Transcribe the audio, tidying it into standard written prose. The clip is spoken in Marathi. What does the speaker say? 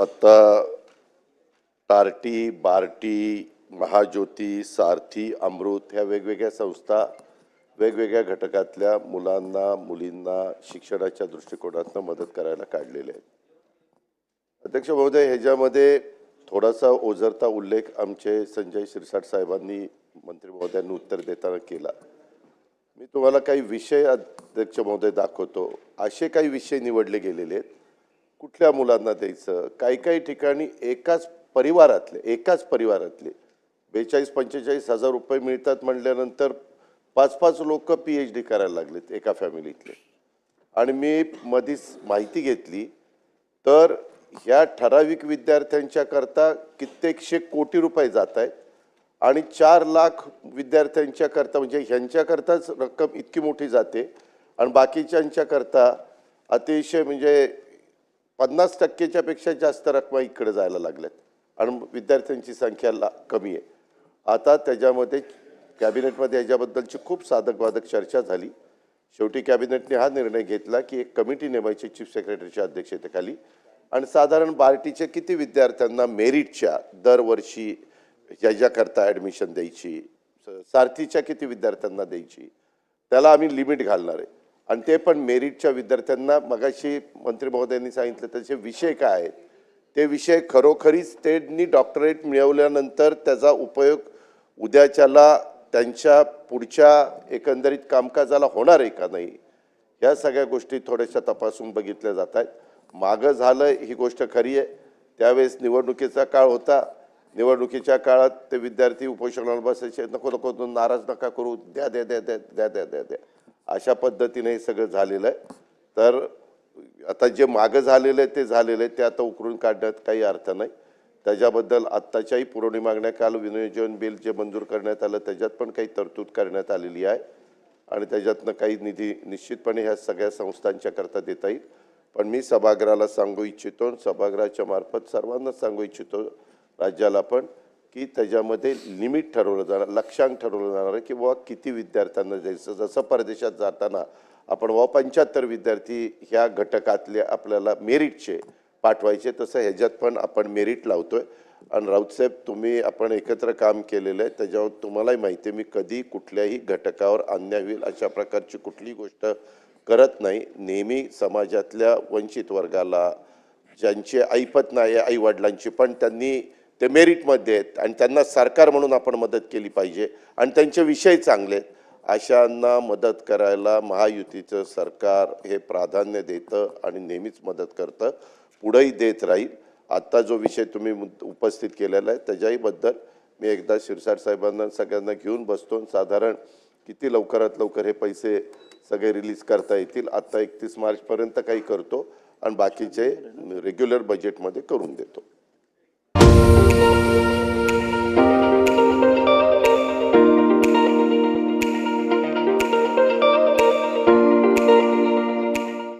आता टार्टी, बार्टी, महाज्योती, सारथी, अमृत ह्या वेगवेगळ्या संस्था वेगवेगळ्या घटकातल्या मुलांना मुलींना शिक्षणाच्या दृष्टिकोनातून मदत करायला काढलेले आहेत. अध्यक्ष महोदय, ह्याच्यामध्ये थोडासा ओझरता उल्लेख आमचे संजय शिरसाट साहेबांनी मंत्री महोदयांनी उत्तर देताना केला. मी तुम्हाला काही विषय अध्यक्ष महोदय दाखवतो. असे काही विषय निवडले गेलेले आहेत. कुठल्या मुलांना द्यायचं, काही काही ठिकाणी एकाच परिवारातले 42-45 हजार रुपये मिळतात म्हटल्यानंतर 5-5 लोक PhD करायला लागलेत एका फॅमिलीतले. आणि मी मधीच माहिती घेतली तर ह्या ठराविक विद्यार्थ्यांच्या करता कित्येकशे कोटी रुपये जात आहेत आणि 4 लाख विद्यार्थ्यांच्या करता म्हणजे ह्यांच्याकरताच रक्कम इतकी मोठी जाते आणि बाकीच्यांच्या करता अतिशय म्हणजे 50% पेक्षा जास्त रक्कम इकडे जायला लागल्यात आणि विद्यार्थ्यांची संख्या कमी आहे. आता त्याच्यामध्ये कॅबिनेटमध्ये याच्याबद्दलची खूप साधक-बाधक चर्चा झाली. शेवटी कॅबिनेटने हा निर्णय घेतला की एक कमिटी नेमायची चीफ सेक्रेटरीच्या अध्यक्षतेखाली आणि साधारण बार्टीचे किती विद्यार्थ्यांना मेरिटच्या दरवर्षी याच्याकरता ॲडमिशन द्यायची, सारथीच्या किती विद्यार्थ्यांना द्यायची, त्याला आम्ही लिमिट घालणार आहे. आणि ते पण मेरिटच्या विद्यार्थ्यांना मगाशी मंत्री महोदयांनी सांगितलं त्याचे विषय काय आहेत, ते विषय खरोखरीच त्यांनी डॉक्टरेट मिळवल्यानंतर त्याचा उपयोग उद्याच्याला त्यांच्या पुढच्या एकंदरीत कामकाजाला होणार आहे का नाही, ह्या सगळ्या गोष्टी थोड्याशा तपासून बघितल्या जात आहेत. मागं झालं ही गोष्ट खरी आहे. त्यावेळेस निवडणुकीचा काळ होता. निवडणुकीच्या काळात ते विद्यार्थी उपोषणाला बसायचे, नको नको नाराज नका करू, द्या द्या द्या द्या द्या द्या द्या द्या अशा पद्धतीने हे सगळं झालेलं आहे. तर आता जे मागं झालेलं आहे ते झालेलं आहे, ते आता उकरून काढण्यात काही अर्थ नाही. त्याच्याबद्दल आत्ताच्याही पुरवणी मागण्या काल विनियोजन बिल जे मंजूर करण्यात आलं त्याच्यात पण काही तरतूद करण्यात आलेली आहे आणि त्याच्यातनं काही निधी निश्चितपणे ह्या सगळ्या संस्थांच्या करता देता येईल. पण मी सभागृहाला सांगू इच्छितो, सभागृहाच्या मार्फत सर्वांनाच सांगू इच्छितो, राज्याला पण, की त्याच्यामध्ये लिमिट ठरवलं जाणार, लक्ष्यांक ठरवलं जाणार आहे की बाबा किती विद्यार्थ्यांना द्यायचं. जसं परदेशात जाताना आपण 75 विद्यार्थी ह्या घटकातले आपल्याला मेरिटचे पाठवायचे, तसं ह्याच्यात पण आपण मेरिट लावतोय. आणि राऊतसाहेब, तुम्ही आपण एकत्र काम केलेलं आहे, त्याच्यावर तुम्हालाही माहिती आहे मी कधी कुठल्याही घटकावर अन्याय होईल अशा प्रकारची कुठलीही गोष्ट करत नाही. नेहमी समाजातल्या वंचित वर्गाला, ज्यांचे ऐपत नाही आई वडिलांची पण त्यांनी ते मेरिटमध्ये आहेत आणि त्यांना सरकार म्हणून आपण मदत केली पाहिजे आणि त्यांचे विषय चांगले आहेत, अशांना मदत करायला महायुतीचं सरकार हे प्राधान्य देतं आणि नेहमीच मदत करतं, पुढेही देत राहील. आत्ता जो विषय तुम्ही उपस्थित केलेला आहे त्याच्याहीबद्दल मी एकदा शिरसाट साहेबांना सगळ्यांना घेऊन बसतो. साधारण किती लवकरात लवकर हे पैसे सगळे रिलीज करता येतील, आत्ता 31 मार्चपर्यंत काही करतो आणि बाकीचे रेग्युलर बजेटमध्ये करून देतो.